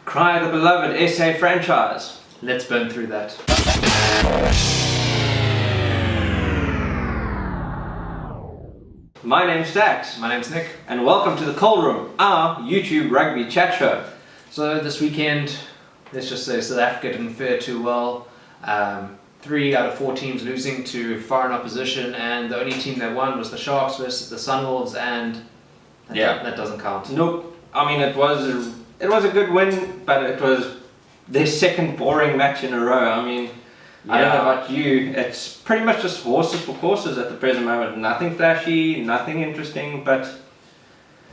Cry the beloved SA franchise. Let's burn through that. My name's Dax. My name's Nick. And welcome to the Cold Room, our YouTube rugby chat show. So this weekend, let's just say South Africa didn't fare too well. 3 out of 4 teams losing to foreign opposition, and the only team that won was the Sharks versus the Sunwolves, and that doesn't count. Nope. I mean, it was a good win, but it was their second boring match in a row. I mean, I don't know about you. It's pretty much just horses for courses at the present moment. Nothing flashy, nothing interesting, but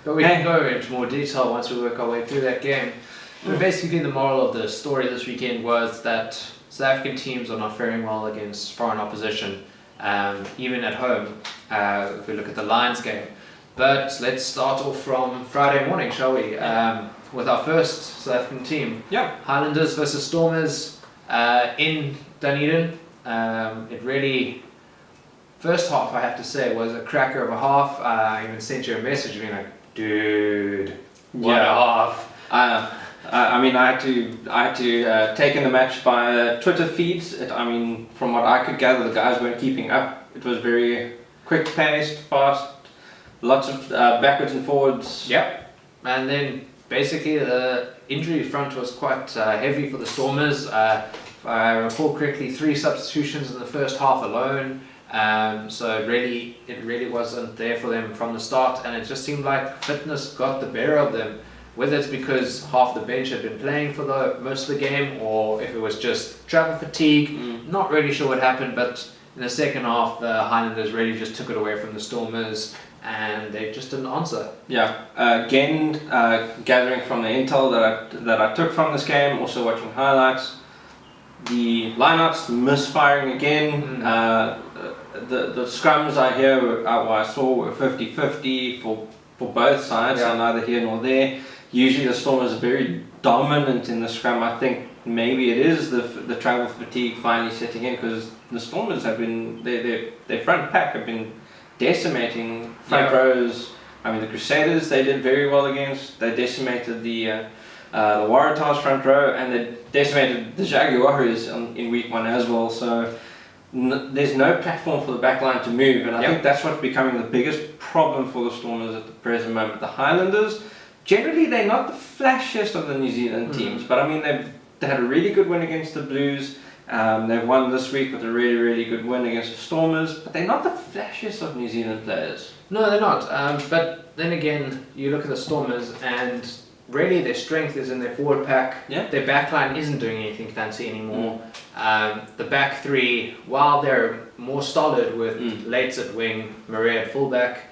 we can go into more detail once we work our way through that game. But basically, the moral of the story this weekend was that South African teams are not faring well against foreign opposition, even at home, if we look at the Lions game. But let's start off from Friday morning, shall we? With our first South African team. Yeah. Highlanders versus Stormers in Dunedin. It really, first half I have to say, was a cracker of a half. I even sent you a message being like, dude, what a half. I mean, I had to take in the match by Twitter feeds. From what I could gather, the guys weren't keeping up. It was very quick paced, fast, lots of backwards and forwards. Yep. And then basically the injury front was quite heavy for the Stormers. If I recall correctly, 3 substitutions in the first half alone. So it really wasn't there for them from the start, and it just seemed like fitness got the better of them. Whether it's because half the bench had been playing for most of the game, or if it was just travel fatigue, not really sure what happened, but in the second half the Highlanders really just took it away from the Stormers and they just didn't answer. Yeah, again, gathering from the intel that I took from this game, also watching highlights, the lineouts misfiring again. The scrums I saw were 50-50 for both sides, so neither here nor there. Usually the Stormers are very dominant in the scrum. I think maybe it is the travel fatigue finally setting in, because the Stormers have been, their front pack have been decimating front rows. I mean, the Crusaders they did very well against. They decimated the Waratahs front row, and they decimated the Jaguars in week 1 as well. So there's no platform for the back line to move, and I think that's what's becoming the biggest problem for the Stormers at the present moment. The Highlanders, generally they're not the flashiest of the New Zealand teams, but I mean they had a really good win against the Blues. They've won this week with a really, really good win against the Stormers, but they're not the flashiest of New Zealand players. No, they're not. But then again, you look at the Stormers and really their strength is in their forward pack. Yeah. Their back line isn't doing anything fancy anymore. The back 3, while they're more solid with Lates at wing, Murray at fullback,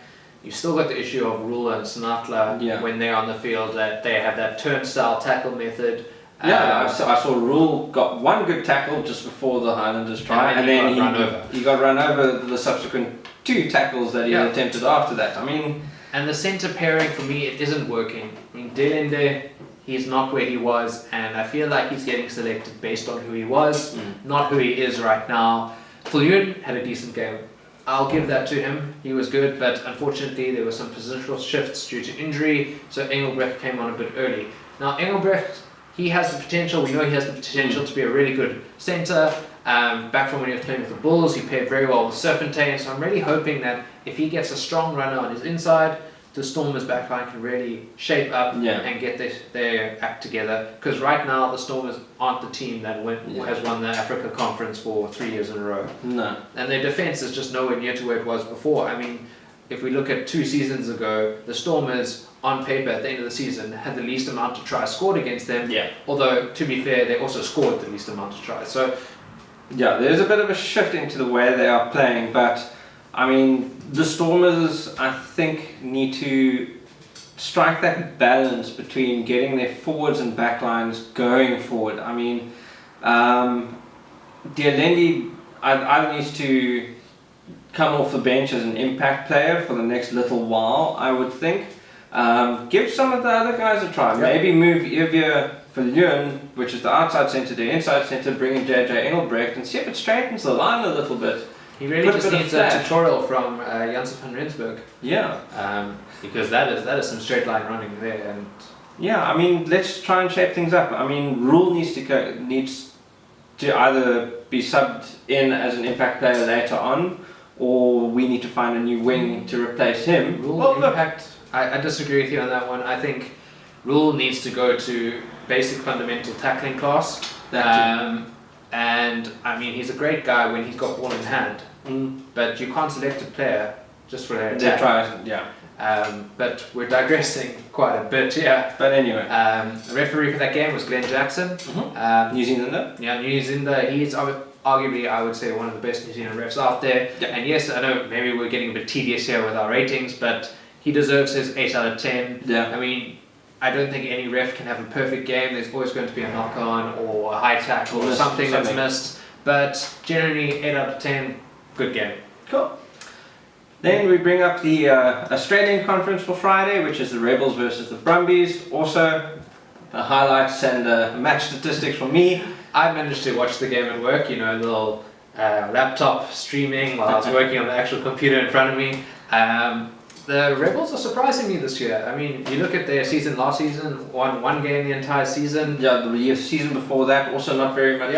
you've still got the issue of Rule and Sinatla when they're on the field, that they have that turnstile tackle method. I saw Rule got 1 good tackle just before the Highlanders try, and then he got run over the subsequent 2 tackles that he attempted after that. I mean, and the centre pairing for me, it isn't working. I mean, Delende, he's not where he was, and I feel like he's getting selected based on who he was, not who he is right now. Viljoen had a decent game. I'll give that to him. He was good, but unfortunately there were some positional shifts due to injury, so Engelbrecht came on a bit early. Now Engelbrecht, he has the potential. We know he has the potential to be a really good centre. Back from when he was playing with the Bulls, he paired very well with Serpentine, so I'm really hoping that if he gets a strong runner on his inside, the Stormers backline can really shape up and get their act together. Because right now the Stormers aren't the team that has won the Africa Conference for 3 years in a row. No. And their defence is just nowhere near to where it was before. I mean, if we look at 2 seasons ago, the Stormers on paper at the end of the season had the least amount of tries scored against them. Although, to be fair, they also scored the least amount of tries. So there's a bit of a shift into the way they are playing, but I mean, the Stormers, I think, need to strike that balance between getting their forwards and backlines going forward. I mean, Delende either needs to come off the bench as an impact player for the next little while, I would think. Give some of the other guys a try. Maybe move Evia Viljoen, which is the outside centre, to inside centre, bring in JJ Engelbrecht and see if it straightens the line a little bit. He really just needs a tutorial from Janssen van Rensburg. Yeah. Because that is some straight line running there, and Yeah, I mean, let's try and shape things up. I mean, Rule needs to either be subbed in as an impact player later on, or we need to find a new wing to replace him. Rule impact. I disagree with you on that one. I think Rule needs to go to basic fundamental tackling class. And I mean, he's a great guy when he's got ball in hand, but you can't select a player just for their attack. But we're digressing quite a bit, yeah. But anyway, the referee for that game was Glenn Jackson. New Zealander. Yeah, New Zealander. He's arguably, I would say, one of the best New Zealand refs out there. Yeah. And yes, I know maybe we're getting a bit tedious here with our ratings, but he deserves his 8 out of 10. Yeah. I mean, I don't think any ref can have a perfect game. There's always going to be a knock-on or a high tackle or something that's missed. But generally, 8 out of 10, good game. Cool. Then we bring up the Australian conference for Friday, which is the Rebels versus the Brumbies. Also, the highlights and match statistics from me. I managed to watch the game at work, you know, a little laptop streaming while I was working on the actual computer in front of me. The Rebels are surprising me this year. I mean, you look at their season last season, won one game the entire season. Yeah, the season before that, also not very much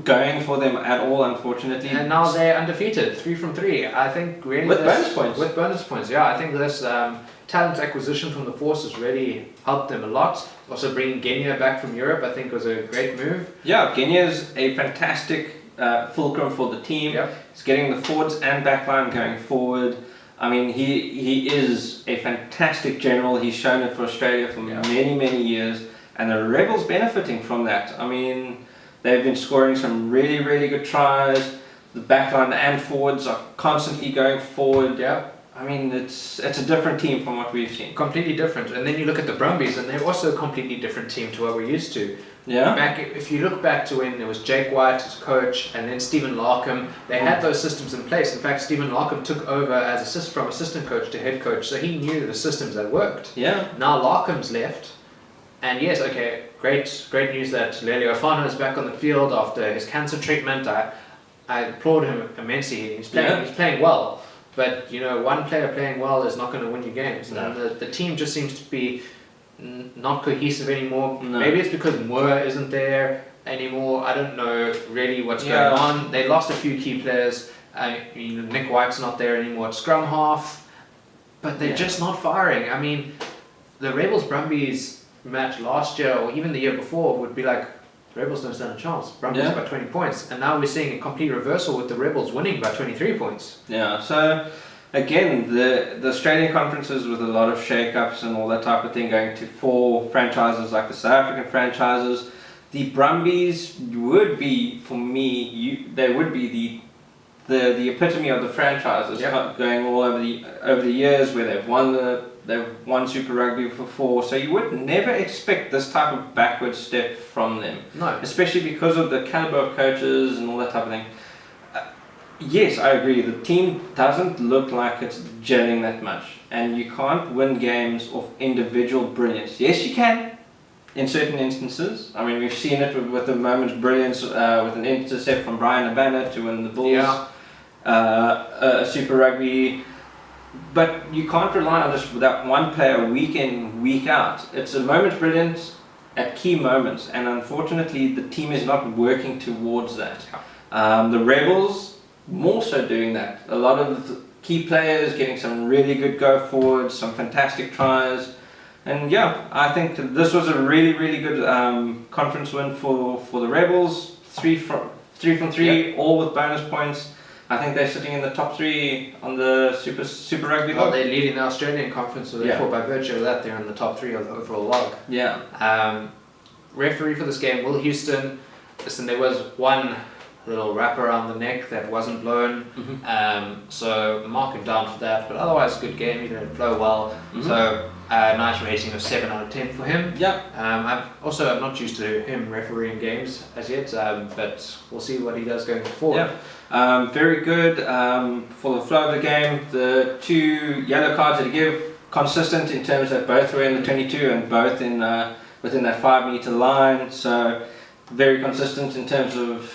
going for them at all, unfortunately. And now they're undefeated, 3 from 3. I think really with bonus points. With bonus points, yeah. I think this talent acquisition from the Force has really helped them a lot. Also bringing Genia back from Europe, I think was a great move. Yeah, Genia's a fantastic fulcrum for the team. Yep. He's getting the forwards and backline going forward. I mean, he is a fantastic general. He's shown it for Australia for many years, and the Rebels benefiting from that. I mean, they've been scoring some really good tries. The backline and forwards are constantly going forward. Yeah. I mean, it's a different team from what we've seen. Completely different. And then you look at the Brumbies, and they're also a completely different team to what we're used to. Yeah. If you look back to when there was Jake White as coach, and then Stephen Larkham, they had those systems in place. In fact, Stephen Larkham took over as from assistant coach to head coach, so he knew the systems that worked. Yeah. Now Larkham's left, and yes, okay, great news that Lelio Fano is back on the field after his cancer treatment. I applaud him immensely. He's playing well. But, you know, one player playing well is not going to win you games. No. And the team just seems to be not cohesive anymore. No. Maybe it's because Moore isn't there anymore. I don't know really what's going on. They lost a few key players. Nick White's not there anymore at scrum half. But they're just not firing. I mean, the Rebels-Brumbies match last year or even the year before would be like, Rebels don't stand a chance. Brumbies by 20 points. And now we're seeing a complete reversal with the Rebels winning by 23 points. Yeah, so again, the Australian conferences with a lot of shake-ups and all that type of thing going to 4 franchises like the South African franchises. The Brumbies would be, for me, they would be the epitome of the franchises going all over the years where they've won Super Rugby before, so you would never expect this type of backward step from them. No. Especially because of the caliber of coaches and all that type of thing. Yes, I agree, the team doesn't look like it's gelling that much, and you can't win games off individual brilliance. Yes, you can, in certain instances. I mean, we've seen it with the moment's brilliance with an intercept from Brian Abana to win the Bulls Super Rugby. But you can't rely on this without one player week in, week out. It's a moment's brilliance at key moments, and unfortunately the team is not working towards that. The Rebels more so doing that. A lot of the key players getting some really good go forwards, some fantastic tries, and yeah, I think this was a really good conference win for the Rebels. 3 from 3, all with bonus points. I think they're sitting in the top 3 on the Super Rugby log. Well, they're leading the Australian conference, so therefore by virtue of that, they're in the top 3 of the overall log. Yeah. Referee for this game, Will Houston. Listen, there was one little wrap around the neck that wasn't blown, so mark him down for that. But otherwise, good game. He didn't flow well. So nice rating of 7 out of 10 for him. Yeah. I'm not used to him refereeing games as yet, but we'll see what he does going forward. Yeah. Very good for the flow of the game. The 2 yellow cards that he gave, consistent in terms that both were in the 22 and both in within that 5 meter line. So very consistent in terms of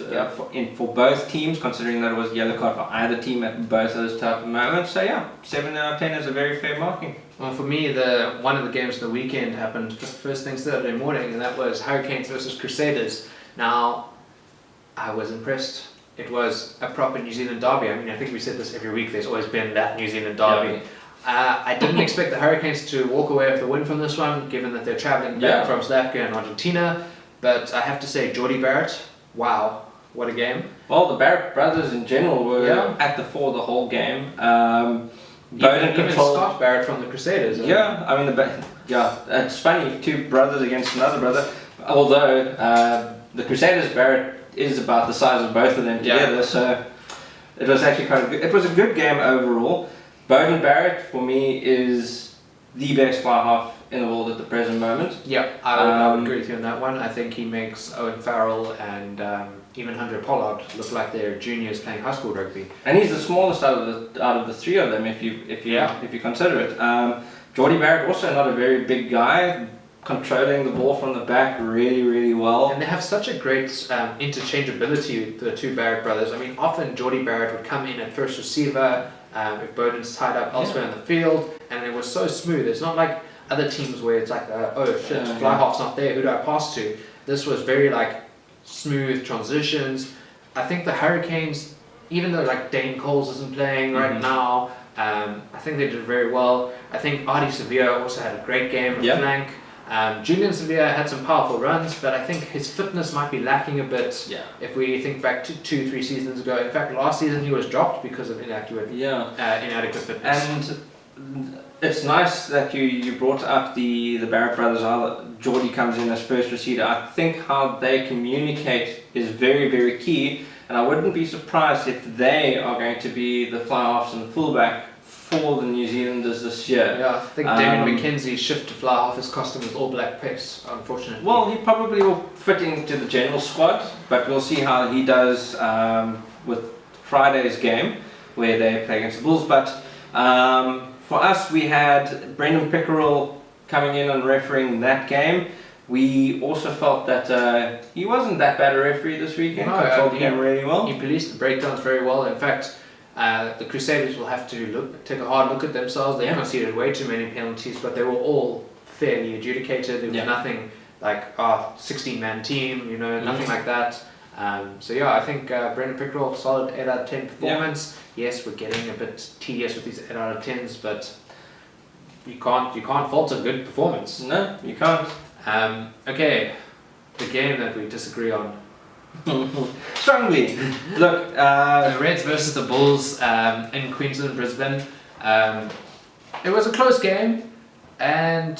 for both teams, considering that it was yellow card for either team at both of those type of moments. So yeah, 7 out of 10 is a very fair marking. Well, for me, one of the games of the weekend happened first thing Saturday morning, and that was Hurricanes versus Crusaders. Now, I was impressed. It was a proper New Zealand derby. I mean, I think we said this every week. There's always been that New Zealand derby. I didn't expect the Hurricanes to walk away with the win from this one, given that they're travelling back from South Africa and Argentina. But I have to say, Geordie Barrett, wow, what a game. Well, the Barrett brothers in general were at the fore the whole game. Even Scott Barrett from the Crusaders. Yeah, I mean, it's funny, two brothers against another brother. Although the Crusaders Barrett is about the size of both of them together, so it was actually quite good. It was a good game overall. Beauden Barrett, for me, is the best fly half in the world at the present moment. Yeah, I would agree with you on that one. I think he makes Owen Farrell and even Hunter Pollard look like they're juniors playing high school rugby. And he's the smallest out of the three of them, if you consider it. Geordie Barrett, also not a very big guy, controlling the ball from the back really, really well. And they have such a great interchangeability, the two Barrett brothers. I mean, often Geordie Barrett would come in at first receiver if Beauden's tied up elsewhere in the field, and it was so smooth. It's not like other teams where it's like, oh shit, fly half's not there, who do I pass to? This was very like smooth transitions. I think the Hurricanes, even though like Dane Coles isn't playing right now, I think they did very well. I think Artie Sevilla also had a great game at flank. Julian Sevilla had some powerful runs, but I think his fitness might be lacking a bit. If we think back to 2-3 seasons ago. In fact, last season he was dropped because of inadequate fitness. And it's nice that you brought up the Barrett brothers. Geordie comes in as first receiver. I think how they communicate is very, very key, and I wouldn't be surprised if they are going to be the fly halves and the fullback for the New Zealanders this year. Yeah, I think Damien McKenzie's shift to fly half has cost him his All Black pace, unfortunately. Well, he probably will fit into the general squad, but we'll see how he does with Friday's game, where they play against the Bulls. But for us, we had Brendan Pickerel coming in and refereeing that game. We also felt that he wasn't that bad a referee this weekend. Controlled the game really well. He policed the breakdowns very well. In fact, the Crusaders will have to take a hard look at themselves. They conceded way too many penalties, but they were all fairly adjudicated. There was nothing like 16-man team, nothing like that. I think Brendan Pickerel, solid 8 out of 10 performance. Yes, we're getting a bit tedious with these 8 out of 10s, but you can't fault a good performance. No, you can't. Okay, the game that we disagree on. Strongly. Look, the Reds versus the Bulls in Queensland, Brisbane. It was a close game, and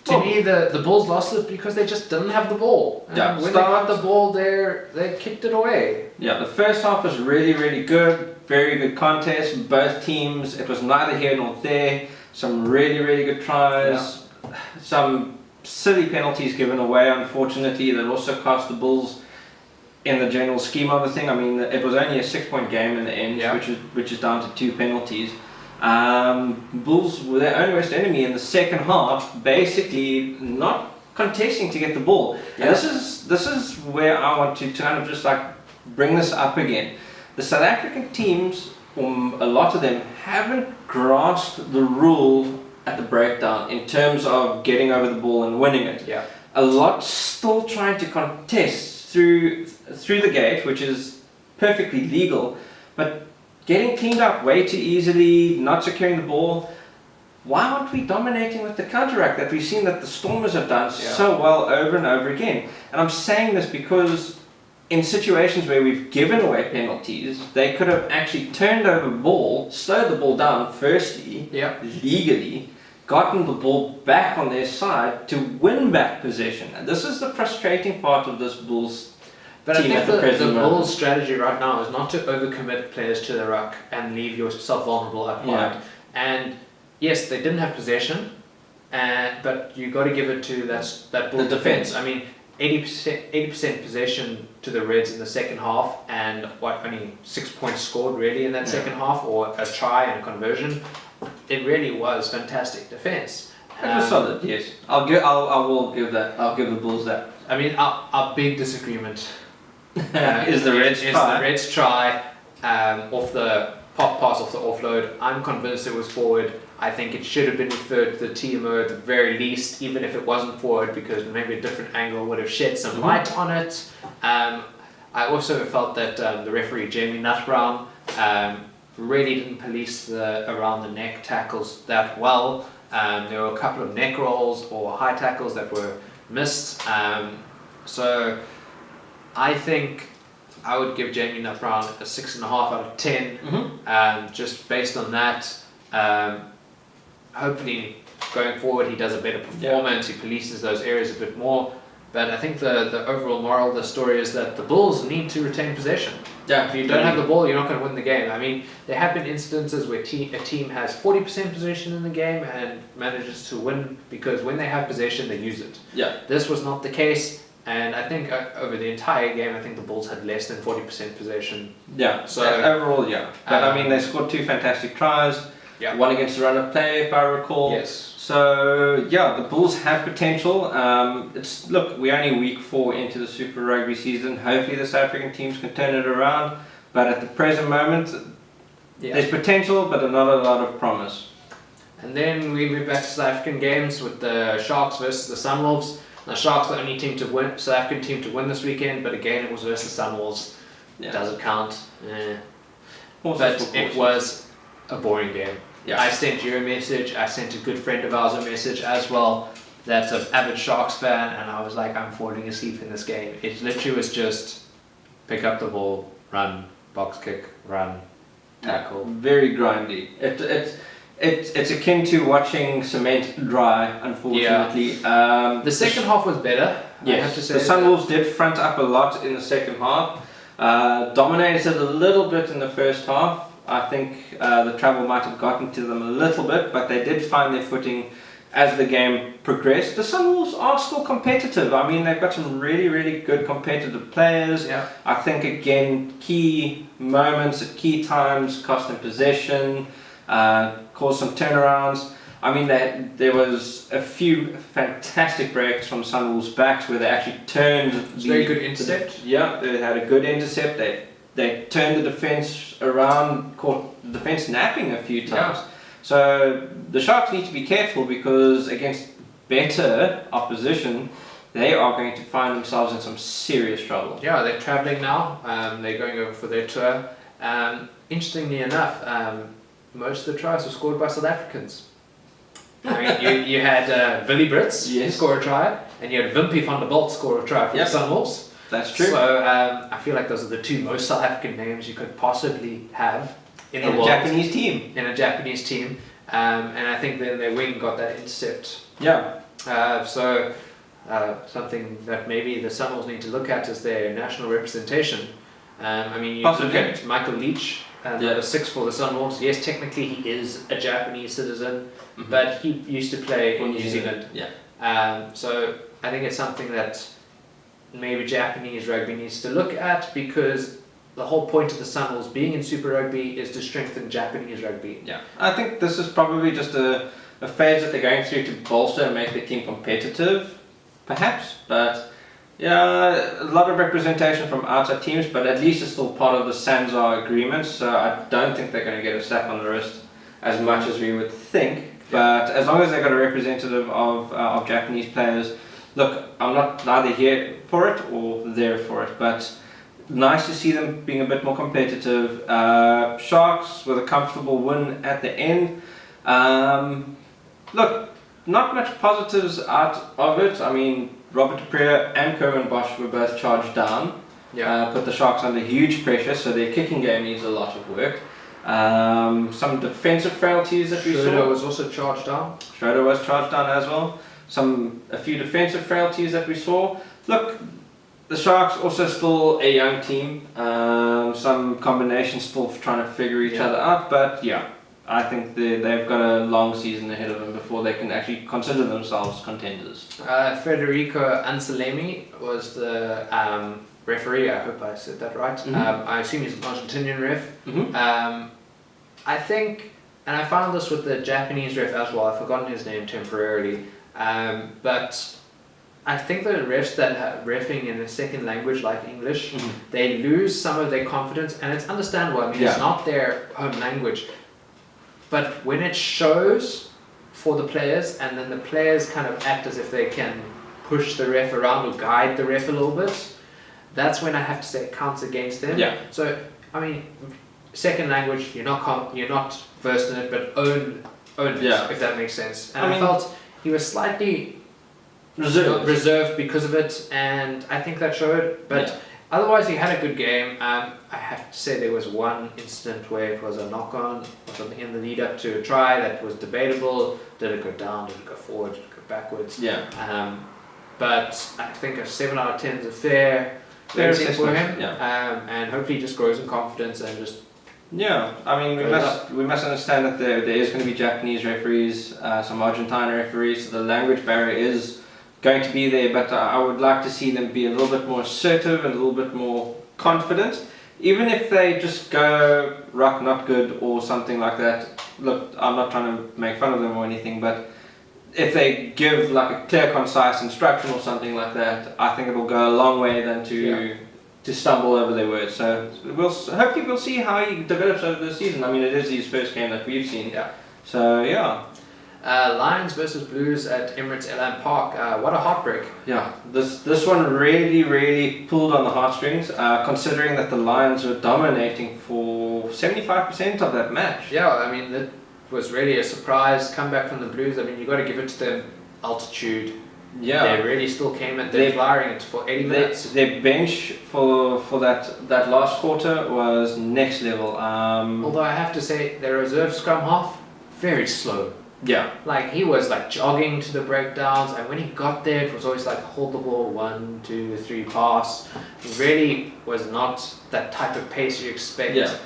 to me, the Bulls lost it because they just didn't have the ball. And when they got the ball, they kicked it away. Yeah, the first half was really, really good. Very good contest. Both teams, it was neither here nor there. Some really, really good tries. Some silly penalties given away, unfortunately, that also cost the Bulls in the general scheme of the thing. I mean, it was only a 6-point game in the end, which is down to 2 penalties. Bulls were their own worst enemy in the second half, basically not contesting to get the ball. And this is where I want to kind of just like bring this up again. The South African teams, a lot of them, haven't grasped the rule at the breakdown in terms of getting over the ball and winning it. A lot still trying to contest through the gate, which is perfectly legal, but getting cleaned up way too easily, not securing the ball. Why aren't we dominating with the counteract that we've seen that the Stormers have done so well over and over again? And I'm saying this because in situations where we've given away penalties, they could have actually turned over the ball, slowed the ball down firstly, legally, gotten the ball back on their side to win back possession. And this is the frustrating part of this Bulls But team I think the moment. Bulls' strategy right now is not to overcommit players to the ruck and leave yourself vulnerable up wide. And yes, they didn't have possession, but you got to give it to that Bulls defense. I mean, 80% possession to the Reds in the second half, and only 6 points scored really in that second half, or a try and a conversion. It really was fantastic defense. It was solid, yes. I will give that. I'll give the Bulls that. I mean, our big disagreement Is the Reds try. The Reds try off the pop pass off the offload. I'm convinced it was forward. I think it should have been referred to the TMO at the very least, even if it wasn't forward, because maybe a different angle would have shed some light on it. I also felt that the referee, Jamie Nutbrown, really didn't police the around the neck tackles that well. There were a couple of neck rolls or high tackles that were missed. So I think I would give Jamie Nutbrown a 6.5 out of 10, just based on that. Hopefully going forward he does a better performance, he polices those areas a bit more. But I think the overall moral of the story is that the Bulls need to retain possession. Yeah, if you don't have the ball, you're not going to win the game. I mean, there have been instances where a team has 40% possession in the game and manages to win because when they have possession, they use it. Yeah. This was not the case, and I think over the entire game, I think the Bulls had less than 40% possession. Yeah. So overall, yeah. But I mean, they scored 2 fantastic tries. Yeah. One against the run of play, if I recall. Yes. So yeah, the Bulls have potential. Look, we're only week 4 into the Super Rugby season. Hopefully the South African teams can turn it around. But at the present moment, there's potential, but not a lot of promise. And then we move back to South African games with the Sharks versus the Sunwolves. The Sharks are the only team to win, South African team to win this weekend, but again it was versus Sunwolves. Yeah. Does it count? But it was a boring game. Yeah. I sent you a message, I sent a good friend of ours a message as well, that's an avid Sharks fan, and I was like, I'm falling asleep in this game. It literally was just pick up the ball, run, box kick, run, tackle. Very grindy. It's akin to watching cement dry, unfortunately. Yeah. The second half was better, I have to say. The Sunwolves did front up a lot in the second half. Dominated a little bit in the first half. I think the travel might have gotten to them a little bit, but they did find their footing as the game progressed. The Sunwolves are still competitive. I mean, they've got some really, really good competitive players. Yeah. I think, again, key moments at key times cost them possession, caused some turnarounds. I mean, there was a few fantastic breaks from Sunwolves' backs where they actually turned. Very good intercept. They had a good intercept. They turned the defence around, caught the defence napping a few times. Yeah. So the Sharks need to be careful because against better opposition, they are going to find themselves in some serious trouble. Yeah, they're travelling now. They're going over for their tour. Interestingly enough, most of the tries were scored by South Africans. I mean, you had Billy Brits score a try, and you had Wimpy van der Bolt score a try for the Sunwolves. That's true. So I feel like those are the 2 most South African names you could possibly have in the world. Japanese team. In a Japanese team. And I think then their wing got that intercept. Yeah. So something that maybe the Sunwolves need to look at is their national representation. I mean, you look at Michael Leach, number 6 for the Sunwolves. Yes, technically he is a Japanese citizen, but he used to play in New Zealand. Yeah. So I think it's something that maybe Japanese rugby needs to look at, because the whole point of the Sunwolves being in Super Rugby is to strengthen Japanese rugby. Yeah, I think this is probably just a phase that they're going through to bolster and make their team competitive, perhaps. But yeah, a lot of representation from outside teams, but at least it's still part of the Sanzar agreement, so I don't think they're going to get a slap on the wrist as much as we would think. But as long as they've got a representative of Japanese players, look, I'm not neither here for it or there for it, but nice to see them being a bit more competitive. Sharks with a comfortable win at the end. Look, not much positives out of it. I mean, Robert Dupree and Kerwin Bosch were both charged down. Put the Sharks under huge pressure, so their kicking game needs a lot of work. Some defensive frailties that we saw. Schroeder was also charged down. Schroeder was charged down as well. A few defensive frailties that we saw. Look, the Sharks also still a young team. Some combinations still trying to figure each other out. But yeah, I think they've got a long season ahead of them before they can actually consider themselves contenders. Federico Anselmi was the referee. I hope I said that right. I assume he's an Argentinian ref. I think and I found this with the Japanese ref as well. I've forgotten his name temporarily, but I think the refs that are reffing in a second language like English, they lose some of their confidence, and it's understandable. I mean, it's not their home language, but when it shows for the players, and then the players kind of act as if they can push the ref around or guide the ref a little bit, that's when I have to say it counts against them. Yeah. So I mean, second language, you're not versed in it, but own it, if that makes sense. And I felt he was slightly reserved because of it, and I think that showed. But otherwise, he had a good game. I have to say there was one incident where it was a knock-on in the lead up to a try that was debatable. Did it go down? Did it go forward? Did it go backwards? Yeah. But I think a 7 out of 10 is a fair rating for him. Yeah. And hopefully he just grows in confidence and just. Yeah, I mean we must understand that there is going to be Japanese referees, some Argentine referees, so the language barrier is going to be there, but I would like to see them be a little bit more assertive and a little bit more confident, even if they just go ruck not good or something like that. Look, I'm not trying to make fun of them or anything, but if they give like a clear, concise instruction or something like that, I think it will go a long way than to stumble over their words. So hopefully we'll see how he develops over the season. I mean, it is his first game that we've seen. Yeah. So yeah. Lions versus Blues at Emirates Elan Park. What a heartbreak. Yeah, this one really pulled on the heartstrings, considering that the Lions were dominating for 75% of that match. Yeah, I mean, that was really a surprise comeback from the Blues. I mean, you got to give it to them. Altitude. Yeah. They really still came at their flying it for 80 minutes. Their bench for that last quarter was next level. Although I have to say, their reserve scrum half, very slow. Yeah. Like, he was like jogging to the breakdowns, and when he got there, it was always like hold the ball, 1, 2, 3, pass. He really was not that type of pace you expect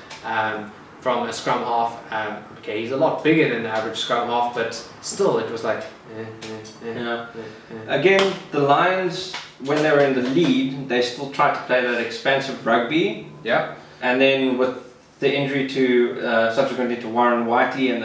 from a scrum half. Okay, he's a lot bigger than the average scrum half, but still, it was like. Again, the Lions, when they were in the lead, they still tried to play that expansive rugby. Yeah. And then with the injury to subsequently to Warren Whiteley and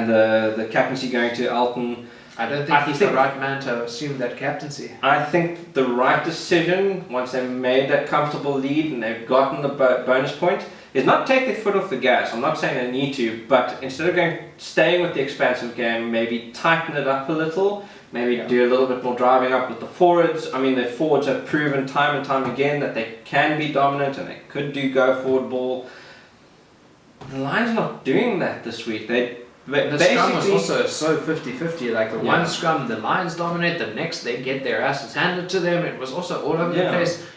the captaincy going to Alton, I don't think he's the right man to assume that captaincy. I think the right decision, once they made that comfortable lead and they've gotten the bonus point, is not take their foot off the gas. I'm not saying they need to, but instead of staying with the expansive game, maybe tighten it up a little, maybe do a little bit more driving up with the forwards. I mean, the forwards have proven time and time again that they can be dominant and they could do go forward ball. The Lions are not doing that this week. The scrum was also so 50-50, like the one scrum the Lions dominate, the next they get their asses handed to them. It was also all over the place.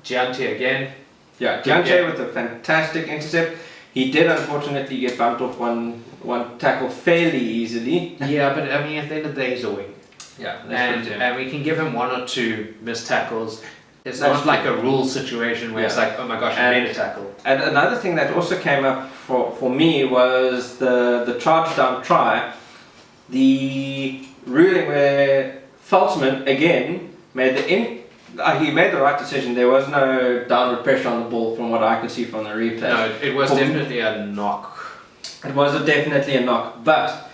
Gianti again. Yeah, Gianti with a fantastic intercept. He did unfortunately get bumped off one tackle fairly easily. Yeah, but I mean at the end of the day he's a wing. Yeah, and we can give him 1 or 2 missed tackles. It's not like a rule situation where it's like, oh my gosh, I made a tackle. And another thing that also came up for me was the charge down try. The ruling where Feltzman again made he made the right decision. There was no downward pressure on the ball from what I could see from the replay. No, it was definitely a knock. It was definitely a knock, but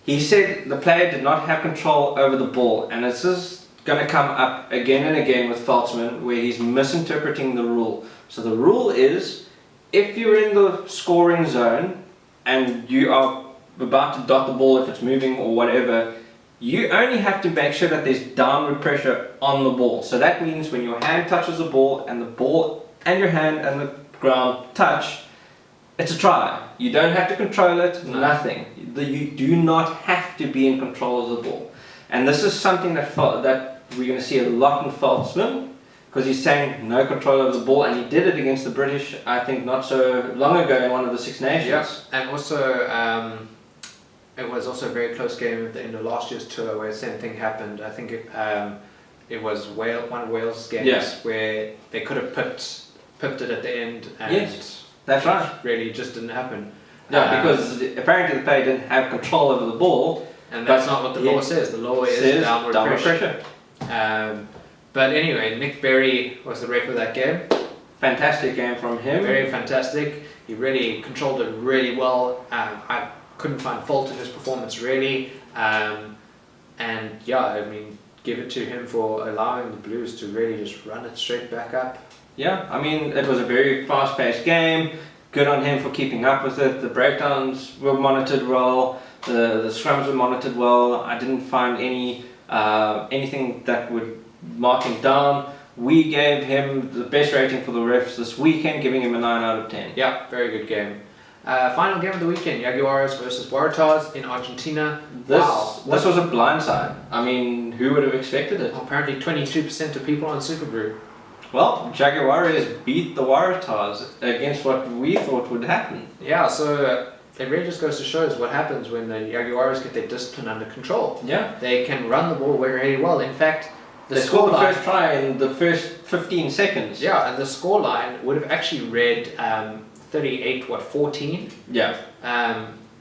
he said the player did not have control over the ball, and this is going to come up again and again with Feltzman, where he's misinterpreting the rule. So the rule is, if you're in the scoring zone and you are about to dot the ball if it's moving or whatever, you only have to make sure that there's downward pressure on the ball. So that means when your hand touches the ball and your hand and the ground touch, it's a try. You don't have to control it, nothing. You do not have to be in control of the ball. And this is something that we're going to see a lot in Feltzman, because he's saying no control over the ball, and he did it against the British, I think, not so long ago in one of the Six Nations. Yeah. And also, it was also a very close game at the end of last year's tour where the same thing happened. I think it was one of Wales' games where they could have pipped it at the end, and that's right. Really just didn't happen. Yeah, because apparently the player didn't have control over the ball. And that's not what the law says. The law is downward pressure. But anyway, Nick Berry was the ref of that game. fantastic game from him. Very fantastic. He really controlled it really well. I couldn't find fault in his performance really. And yeah, I mean, give it to him for allowing the Blues to really just run it straight back up. Yeah, I mean, it was a very fast-paced game. Good on him for keeping up with it. The breakdowns were monitored well. The scrums were monitored well. I didn't find anything that would mark him down. We gave him the best rating for the refs this weekend, giving him a 9 out of 10. Yeah, very good game. Final game of the weekend, Jaguares versus Waratahs in Argentina. This was a blindside. I mean, who would have expected it? Well, apparently 22% of people on Super Brew. Well, Jaguares beat the Waratahs against what we thought would happen. Yeah, so it really just goes to show us what happens when the Jaguares get their discipline under control. Yeah. They can run the ball very well. In fact, they scored the first try in the first 15 seconds. Yeah, and the scoreline would have actually read 38-14. Yeah.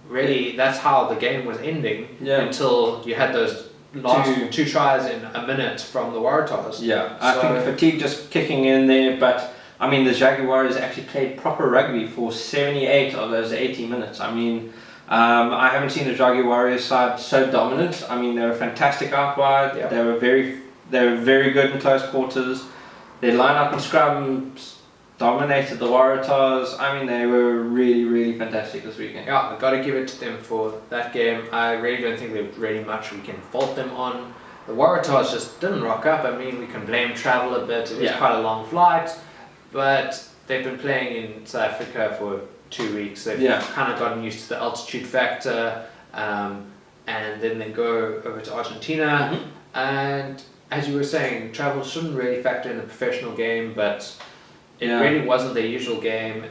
Really, that's how the game was ending until you had those last two tries in a minute from the Waratahs. Yeah, I think fatigue just kicking in there, but I mean the Jaguares actually played proper rugby for 78 of those 80 minutes. I mean, I haven't seen the Jaguares side so dominant. I mean, they were fantastic out wide. Yeah. They were very good in close quarters. Their line-up and scrums dominated the Waratahs. I mean, they were really fantastic this weekend. Yeah, I've got to give it to them for that game. I really don't think there's really much we can fault them on. The Waratahs just didn't rock up. I mean, we can blame travel a bit. It was quite a long flight, but they've been playing in South Africa for 2 weeks. They've kind of gotten used to the altitude factor, and then they go over to Argentina. And as you were saying, travel shouldn't really factor in a professional game, but it really wasn't their usual game.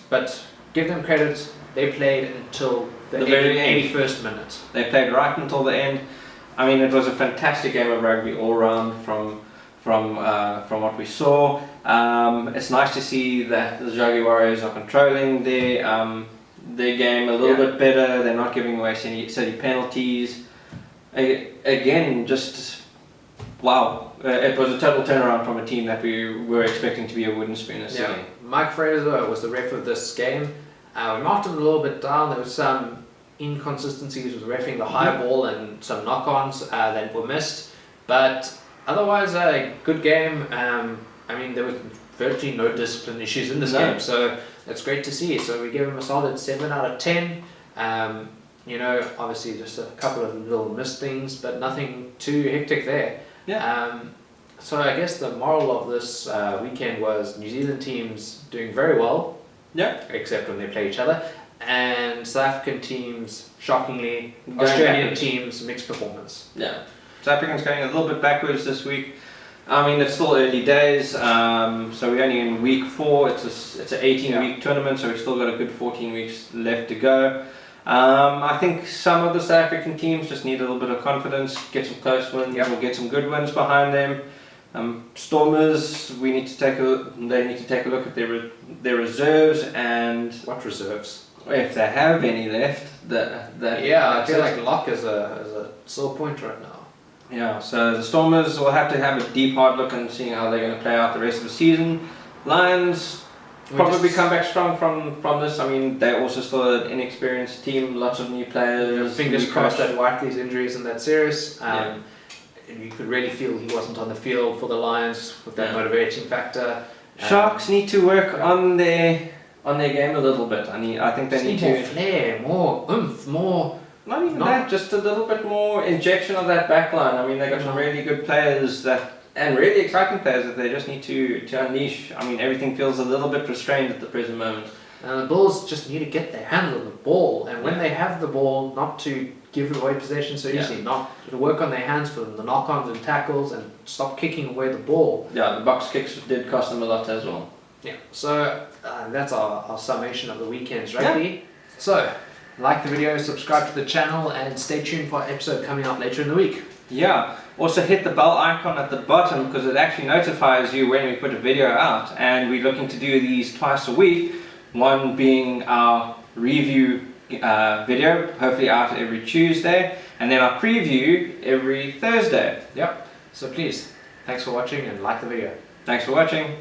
But give them credit, they played until the very 81st minute. They played right until the end. I mean, it was a fantastic game of rugby all round from what we saw. It's nice to see that the Jaguares are controlling their game a little bit better. They're not giving away silly penalties. Again, just wow. It was a total turnaround from a team that we were expecting to be a wooden spoon. Mike Fraser was the ref of this game. We marked him a little bit down. There was some inconsistencies with reffing the high ball and some knock-ons that were missed. But otherwise, a good game. I mean, there was virtually no discipline issues in this game, so it's great to see. So we gave him a solid 7 out of 10. You know, obviously just a couple of little missed things, but nothing too hectic there. So I guess the moral of this weekend was New Zealand teams doing very well, except when they play each other, and South African teams, shockingly, Australian teams, mixed performance. Yeah, South Africans going a little bit backwards this week. I mean, it's still early days, so we're only in week 4. It's an 18-week tournament, so we've still got a good 14 weeks left to go. I think some of the South African teams just need a little bit of confidence, get some close wins, or get some good wins behind them. Stormers, they need to take a look at their reserves and what reserves, if they have any left. I feel like Locke is a sore point right now. Yeah, so the Stormers will have to have a deep hard look and see how they're going to play out the rest of the season. Lions probably come back strong from this. I mean, they're also still an inexperienced team, lots of new players. Fingers crossed that Whiteley's injury isn't that serious. You could really feel he wasn't on the field for the Lions with that motivating factor. Sharks need to work on their game a little bit. I think they need more flair, more oomph, more. Not even that, just a little bit more injection of that back line. I mean, they got some really good players and really exciting players that they just need to unleash. I mean, everything feels a little bit restrained at the present moment. And the Bulls just need to get their hands on the ball, and when they have the ball, not to give away possession so easily, not to work on their hands for them, the knock-ons and tackles, and stop kicking away the ball. Yeah, the box kicks did cost them a lot as well. Yeah, so that's our summation of the weekend's rugby. So, like the video, subscribe to the channel, and stay tuned for our episode coming up later in the week. Yeah, also hit the bell icon at the bottom because it actually notifies you when we put a video out, and we're looking to do these twice a week, one being our review video, hopefully out every Tuesday, and then our preview every Thursday. Yep, so please, thanks for watching and like the video. Thanks for watching.